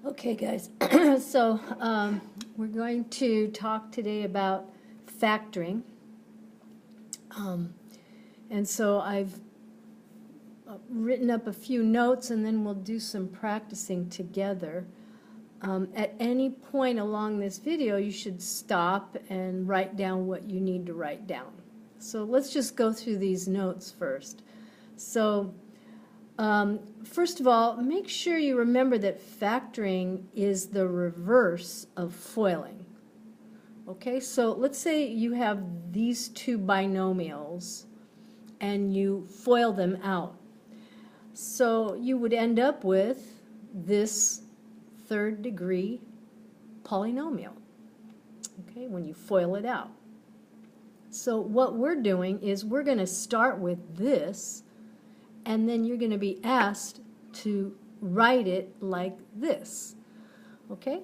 Okay, guys. So we're going to talk today about factoring. And so I've written up a few notes, and then we'll do some practicing together. At any point along this video, you should stop and write down what you need to write down. So let's just go through these notes first. So first of all, make sure you remember that factoring is the reverse of foiling. Okay, so let's say you have these two binomials and you FOIL them out. So you would end up with this third degree polynomial, okay, when you FOIL it out. So what we're doing is we're going to start with this, and then you're going to be asked to write it like this, okay?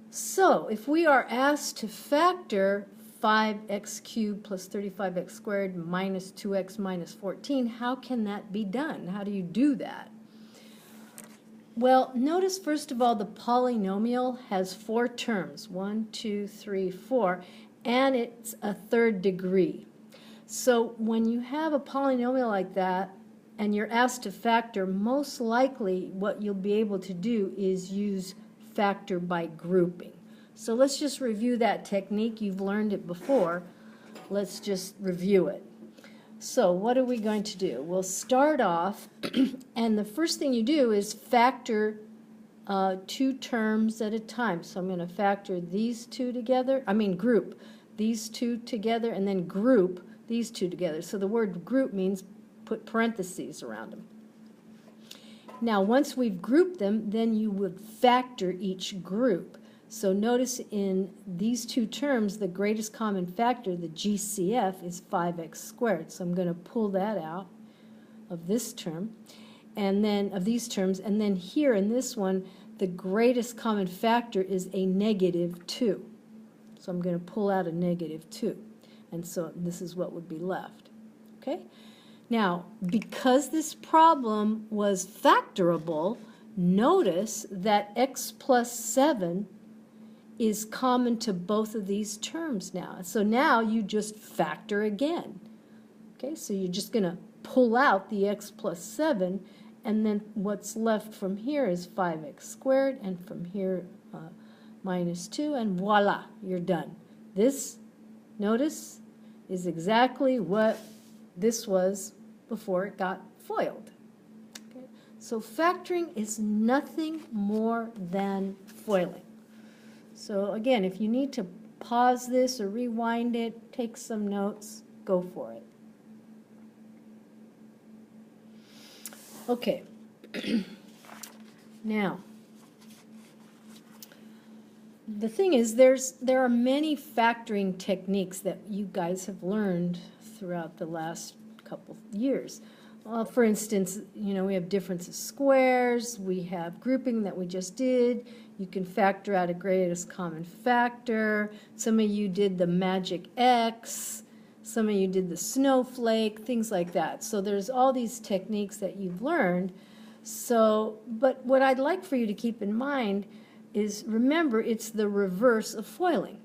So if we are asked to factor 5x cubed plus 35x squared minus 2x minus 14, how can that be done? How do you do that? Well, notice first of all the polynomial has 4 terms, 1, 2, 3, 4, and it's a third degree. So when you have a polynomial like that and you're asked to factor, most likely what you'll be able to do is use factor by grouping. So let's just review that technique. You've learned it before. Let's just review it. So what are we going to do? We'll start off, and the first thing you do is factor 2 terms at a time. So I'm going to factor these two together, group these two together, and then group these two together. So the word group means put parentheses around them. Now once we've grouped them, then you would factor each group. So notice in these two terms, the greatest common factor, the GCF, is 5x squared. So I'm going to pull that out of this term, and then of these terms, and then here in this one, the greatest common factor is a negative 2. So I'm going to pull out a negative 2. And so this is what would be left. Okay? Now, because this problem was factorable, notice that x plus 7 is common to both of these terms now. So now you just factor again. Okay, so you're just going to pull out the x plus 7, and then what's left from here is 5x squared, and from here minus 2, and voila, you're done. This, notice, is exactly what this was before it got FOILed. Okay? So factoring is nothing more than foiling. So again, if you need to pause this or rewind it, take some notes, go for it. Okay. Now, the thing is, there are many factoring techniques that you guys have learned throughout the last couple of years. For instance, we have difference of squares, we have grouping that we just did. You can factor out a greatest common factor. Some of you did the magic X, some of you did the snowflake, things like that. So there's all these techniques that you've learned. So, but what I'd like for you to keep in mind is, remember, it's the reverse of foiling.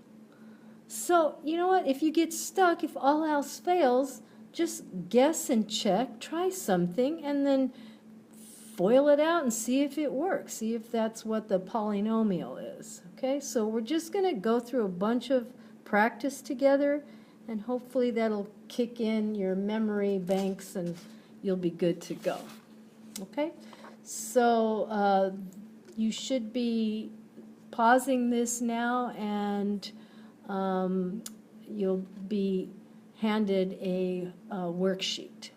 So, you know what, if you get stuck, if all else fails, just guess and check, try something, and then FOIL it out and see if it works. See if that's what the polynomial is. Okay, so we're just going to go through a bunch of practice together, and hopefully that'll kick in your memory banks and you'll be good to go. Okay, so you should be pausing this now, and you'll be handed a worksheet.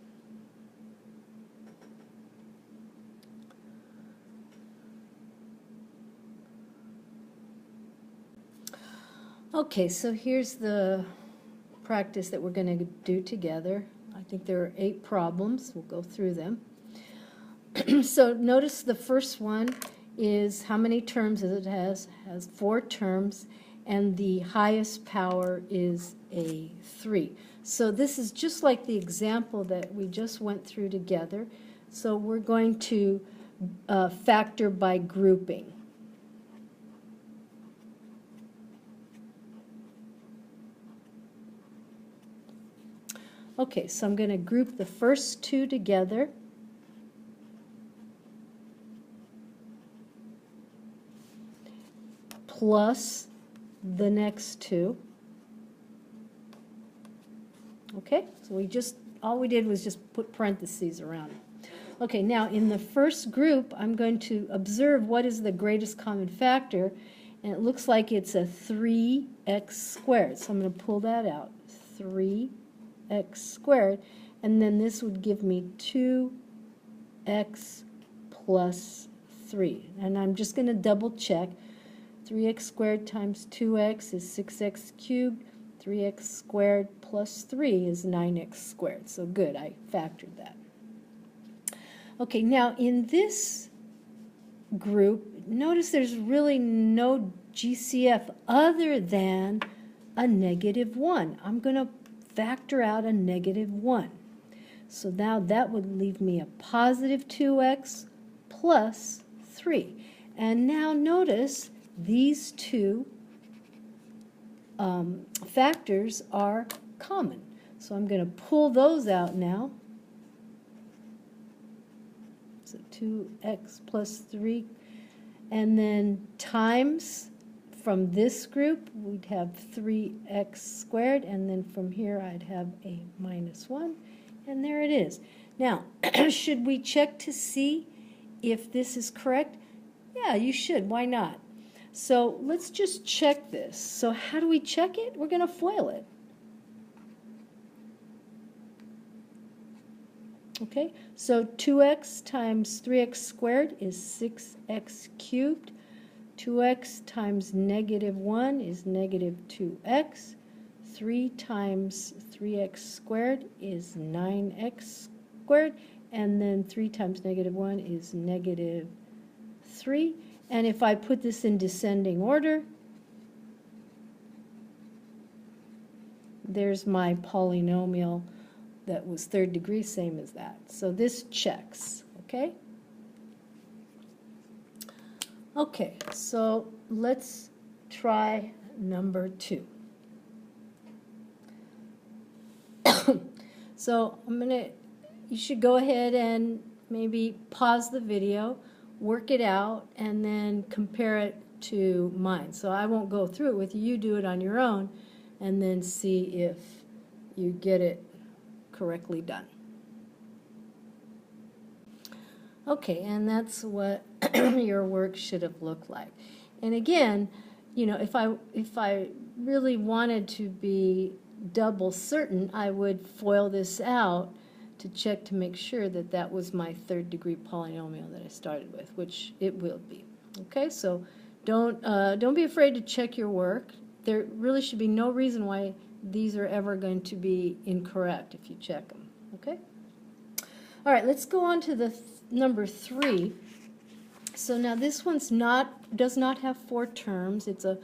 Okay, so here's the practice that we're going to do together. I think there are 8 problems. We'll go through them. So notice the first one is how many terms it has. It has 4 terms, and the highest power is a 3. So this is just like the example that we just went through together. So we're going to factor by grouping. Okay, so I'm going to group the first two together. Plus the next two. Okay, so all we did was just put parentheses around it. Okay, now in the first group, I'm going to observe what is the greatest common factor, and it looks like it's a 3x squared. So I'm going to pull that out, 3x squared, and then this would give me 2x plus 3. And I'm just going to double check. 3x squared times 2x is 6x cubed. 3x squared plus 3 is 9x squared. So good, I factored that. Okay, now in this group, notice there's really no GCF other than a negative 1. I'm going to factor out a negative 1. So now that would leave me a positive 2x plus 3. And now notice these two factors are common. So I'm going to pull those out now. So 2x plus 3. And then times, from this group, we'd have 3x squared. And then from here, I'd have a minus 1. And there it is. Now, should we check to see if this is correct? Yeah, you should. Why not? So let's just check this. So how do we check it? We're going to FOIL it. Okay, so 2x times 3x squared is 6x cubed. 2x times negative 1 is negative 2x. 3 times 3x squared is 9x squared. And then 3 times negative 1 is negative 3. And if I put this in descending order, there's my polynomial that was third degree, same as that. So this checks, okay? Okay, so let's try number 2. So you should go ahead and maybe pause the video, work it out, and then compare it to mine. So I won't go through it with you. You do it on your own, and then see if you get it correctly done. Okay, and that's what your work should have looked like. And again, you know, if I really wanted to be double certain, I would FOIL this out to check to make sure that that was my third degree polynomial that I started with, which it will be. Okay, so don't be afraid to check your work. There really should be no reason why these are ever going to be incorrect if you check them. Okay. All right, let's go on to the number 3. So now this one's does not have 4 terms. It's a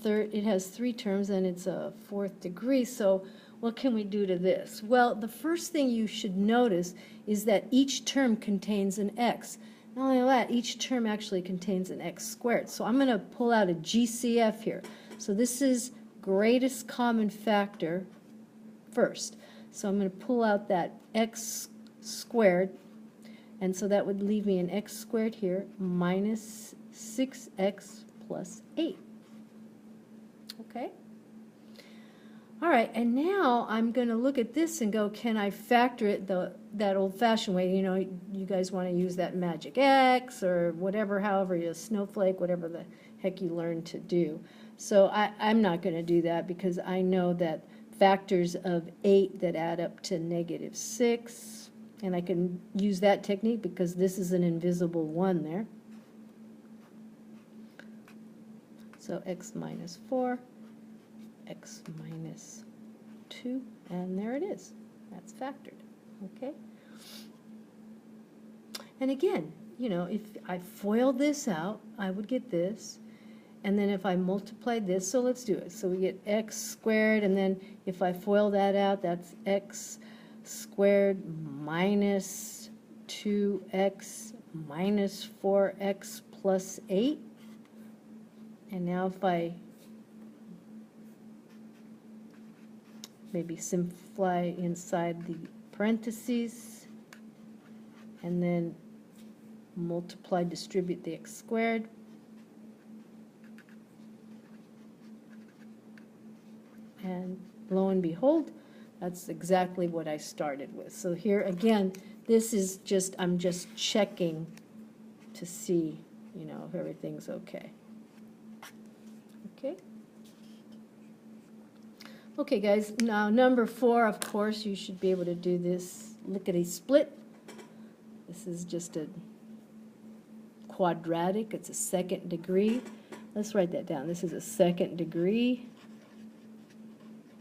it has 3 terms, and it's a 4th degree. So what can we do to this? Well, the first thing you should notice is that each term contains an x. Not only that, each term actually contains an x squared. So I'm going to pull out a GCF here. So this is greatest common factor first. So I'm going to pull out that x squared, and so that would leave me an x squared here minus 6x plus 8. Okay? All right, and now I'm going to look at this and go, can I factor it that old-fashioned way? You know, you guys want to use that magic X or whatever, however you snowflake, whatever the heck you learn to do. So I'm not going to do that because I know that factors of 8 that add up to negative 6, and I can use that technique because this is an invisible 1 there. So x minus 4. X minus 2, and there it is. That's factored. Okay? And again, you know, if I FOIL this out, I would get this. And then if I multiply this, so let's do it. So we get x squared, and then if I FOIL that out, that's x squared minus 2x minus 4x plus 8. And now if I maybe simplify inside the parentheses, and then multiply, distribute the x squared. And lo and behold, that's exactly what I started with. So here again, this is just, I'm just checking to see, you know, if everything's okay. Okay? Okay, guys, now number 4, of course, you should be able to do this lickety split. This is just a quadratic. It's a second degree. Let's write that down. This is a second degree.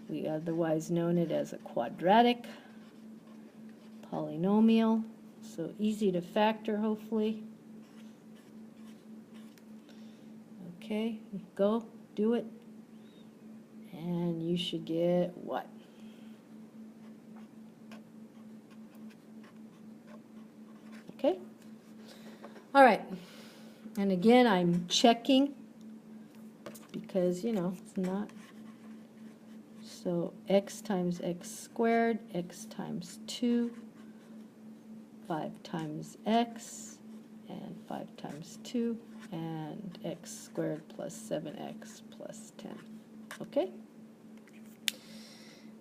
We otherwise known it as a quadratic polynomial. So easy to factor, hopefully. Okay, go, do it. And you should get what? Okay? All right. And again, I'm checking because, you know, it's not. So x times x squared, x times 2, 5 times x, and 5 times 2, and x squared plus 7x plus 10. Okay?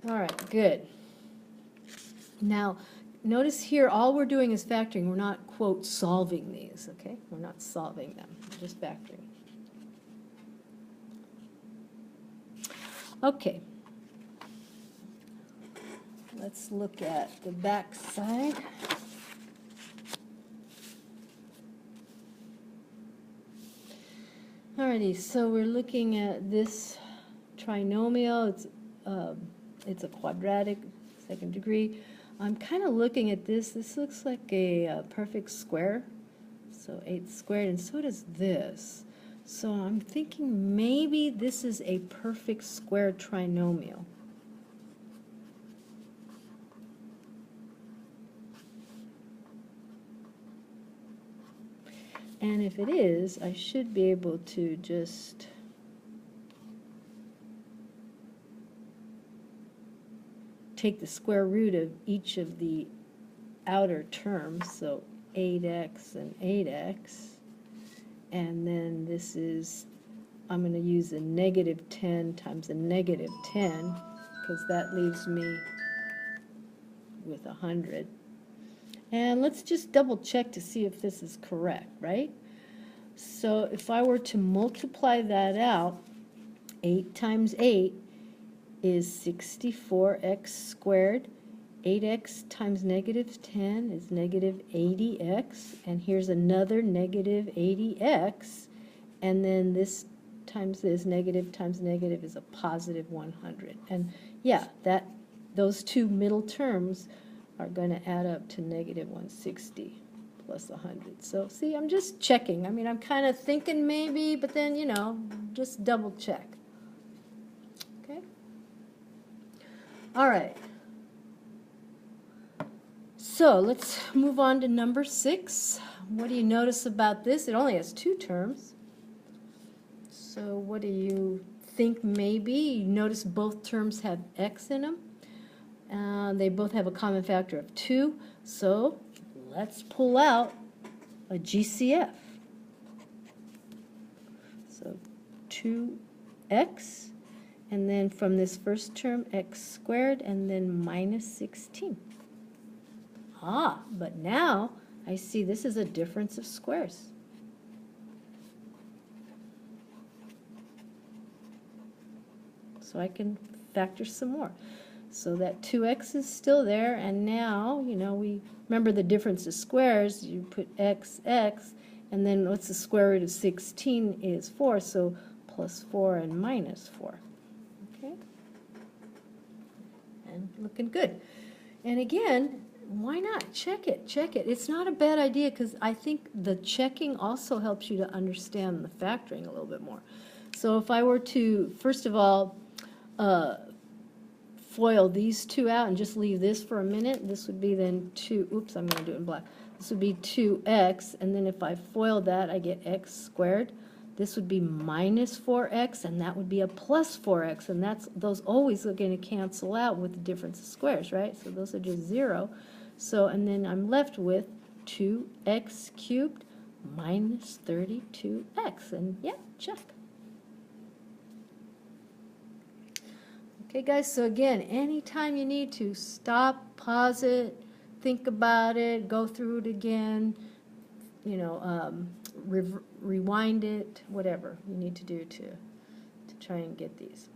All right, good. Now, notice here, all we're doing is factoring. We're not, quote, solving these, okay? We're not solving them, we're just factoring. Okay. Let's look at the back side. Alrighty, so we're looking at this trinomial. It's a quadratic, second degree. I'm kind of looking at this. This looks like a perfect square. So 8 squared, and so does this. So I'm thinking maybe this is a perfect square trinomial. And if it is, I should be able to just take the square root of each of the outer terms, so 8x and 8x, and then this is, I'm going to use a negative 10 times a negative 10, because that leaves me with 100. And let's just double check to see if this is correct, right? So if I were to multiply that out, 8 times 8 is 64x squared. 8x times negative 10 is negative 80x. And here's another negative 80x. And then this times this, negative times negative, is a positive 100. And yeah, those two middle terms are going to add up to negative 160 plus 100. So see, I'm just checking. I mean, I'm kind of thinking maybe, but then, you know, just double check. Okay? All right. So let's move on to number 6. What do you notice about this? It only has 2 terms. So what do you think maybe? You notice both terms have x in them. They both have a common factor of 2, so let's pull out a GCF. So 2x, and then from this first term, x squared, and then minus 16. Ah, but now I see this is a difference of squares. So I can factor some more. So that 2x is still there, and now, you know, we remember the difference of squares. You put x, and then what's the square root of 16 is 4, so plus 4 and minus 4. Okay? And looking good. And again, why not? Check it, check it. It's not a bad idea, because I think the checking also helps you to understand the factoring a little bit more. So if I were to, first of all, FOIL these two out and just leave this for a minute, this would be then 2, oops, I'm going to do it in black. This would be 2x, and then if I FOIL that, I get x squared. this would be minus 4x, and that would be a plus 4x, and those always are going to cancel out with the difference of squares, right? So those are just 0. So, and then I'm left with 2x cubed minus 32x, and yeah, check. Okay, guys, so again, anytime you need to, stop, pause it, think about it, go through it again, you know, rewind it, whatever you need to do to try and get these.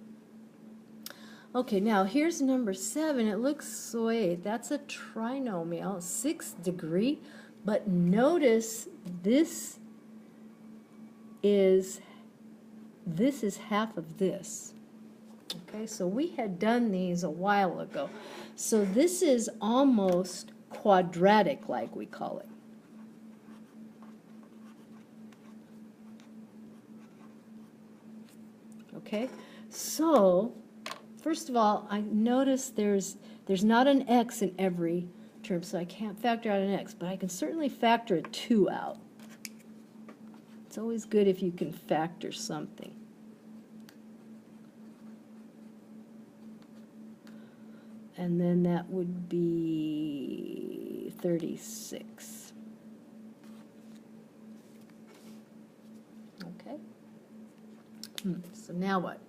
Okay, now here's number 7. It looks so that's a trinomial, 6th degree, but notice this is half of this. Okay, so we had done these a while ago. So this is almost quadratic, like we call it. Okay, so first of all, I notice there's not an x in every term, so I can't factor out an x, but I can certainly factor a 2 out. It's always good if you can factor something. And then that would be 36. Okay. So now what?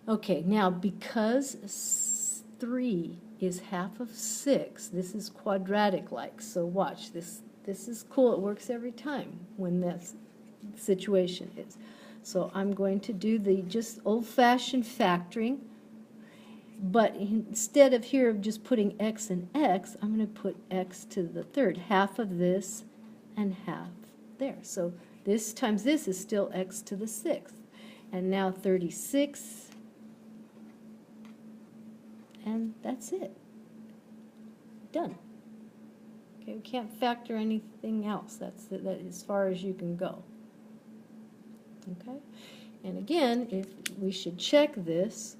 Okay, now because 3 is half of 6, this is quadratic-like. So watch, this is cool. It works every time when that situation is. So I'm going to do the just old-fashioned factoring. But instead of here of just putting x and x, I'm going to put x to the 3rd, half of this and half there. So this times this is still x to the 6th. And now 36, and that's it. Done. Okay, we can't factor anything else. That's as far as you can go. Okay? And again, if we should check this,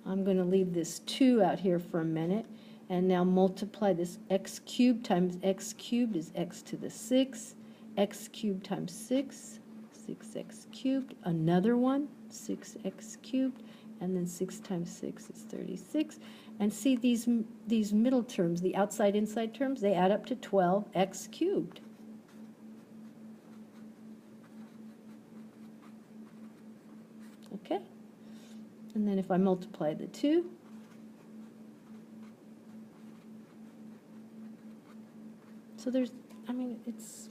I'm going to leave this 2 out here for a minute, and now multiply this x cubed times x cubed is x to the 6, x cubed times 6, 6x cubed, another one, 6x cubed, and then 6 times 6 is 36. And see these middle terms, the outside-inside terms, they add up to 12x cubed. Okay? And then if I multiply the 2, so there's, I mean, it's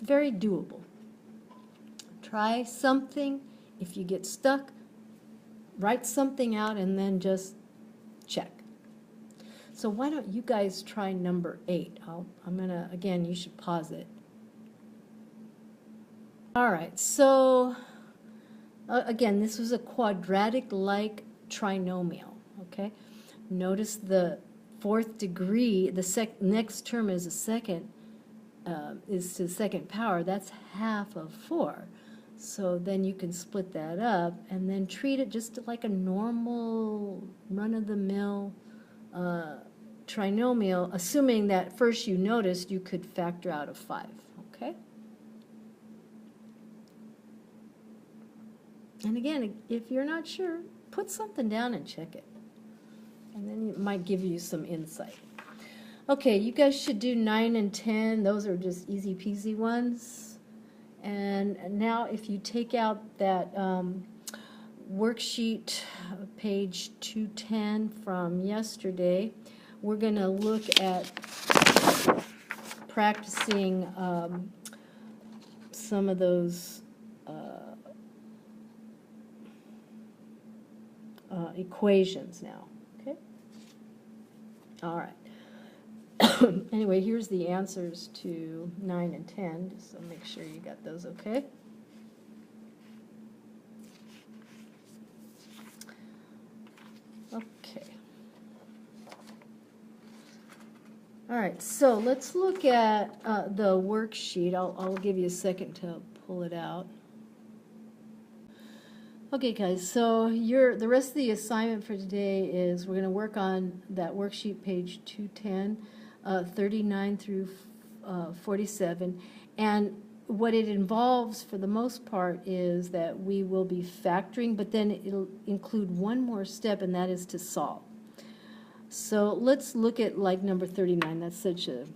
very doable. Try something. If you get stuck, write something out and then just check. So why don't you guys try number 8? I'm going to, again, you should pause it. All right, so again, this was a quadratic-like trinomial, okay? Notice the 4th degree, the next term is a second, is to the 2nd power. That's half of 4. So then you can split that up and then treat it just like a normal run-of-the-mill trinomial, assuming that first you noticed you could factor out a 5, okay? And again, if you're not sure, put something down and check it. And then it might give you some insight. Okay, you guys should do 9 and 10. Those are just easy peasy ones. And now if you take out that worksheet, page 210 from yesterday, we're going to look at practicing some of those equations now. Okay? All right. Anyway, here's the answers to 9 and 10, just so make sure you got those okay. Okay. All right, so let's look at the worksheet. I'll give you a second to pull it out. Okay, guys, so the rest of the assignment for today is we're going to work on that worksheet, page 210, 39 through 47. And what it involves for the most part is that we will be factoring, but then it'll include one more step, and that is to solve. So let's look at like number 39. That's such a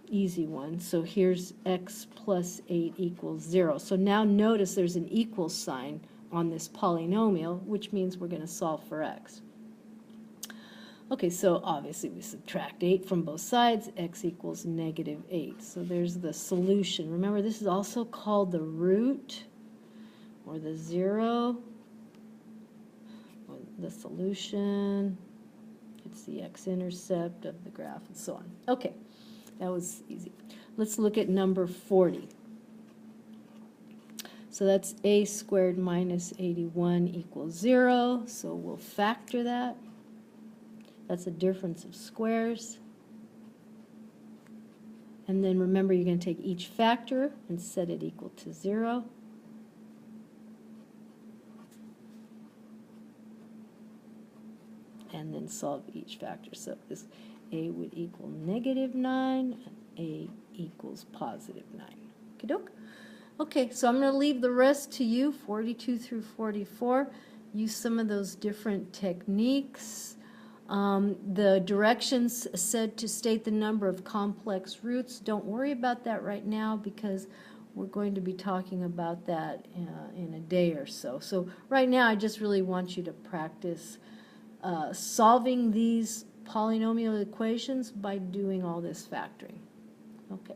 easy one. So here's x plus 8 equals 0. So now notice there's an equal sign on this polynomial, which means we're going to solve for x. Okay, so obviously we subtract 8 from both sides. X equals negative 8. So there's the solution. Remember, this is also called the root, or the zero, or the solution. It's the x-intercept of the graph, and so on. Okay, that was easy. Let's look at number 40. So that's a squared minus 81 equals 0. So we'll factor that. That's a difference of squares. And then remember, you're going to take each factor and set it equal to 0. And then solve each factor. So this a would equal negative 9, and a equals positive 9. Okey-doke. Okay, so I'm going to leave the rest to you, 42 through 44. Use some of those different techniques. The directions said to state the number of complex roots. Don't worry about that right now because we're going to be talking about that in a day or so. So right now I just really want you to practice solving these polynomial equations by doing all this factoring. Okay.